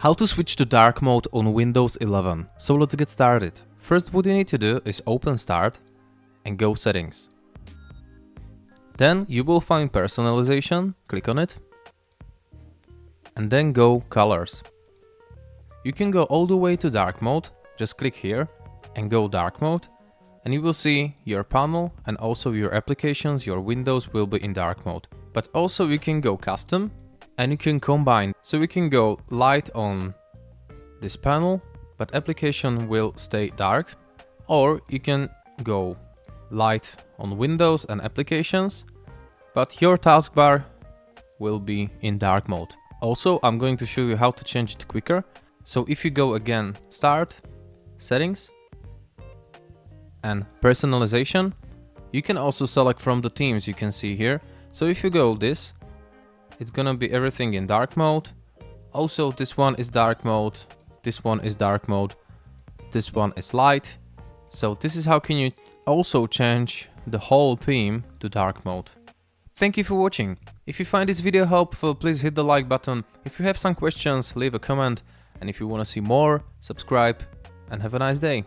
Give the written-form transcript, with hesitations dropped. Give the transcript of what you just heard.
How to switch to dark mode on Windows 11. So let's get started. First, what you need to do is open Start and go Settings. Then you will find Personalization, click on it, and then go Colors. You can go all the way to dark mode, just click here and go dark mode, and you will see your panel and also your applications, your windows will be in dark mode. But also you can go custom and you can combine. So we can go light on this panel, but application will stay dark. Or you can go light on windows and applications, but your taskbar will be in dark mode. Also, I'm going to show you how to change it quicker. So if you go again, Start, Settings, and Personalization, you can also select from the themes you can see here. So if you go this, it's gonna be everything in dark mode. Also, this one is dark mode, this one is dark mode, this one is light. So this is how can you also change the whole theme to dark mode. Thank you for watching. If you find this video helpful, please hit the like button. If you have some questions, leave a comment. And if you want to see more, subscribe and have a nice day.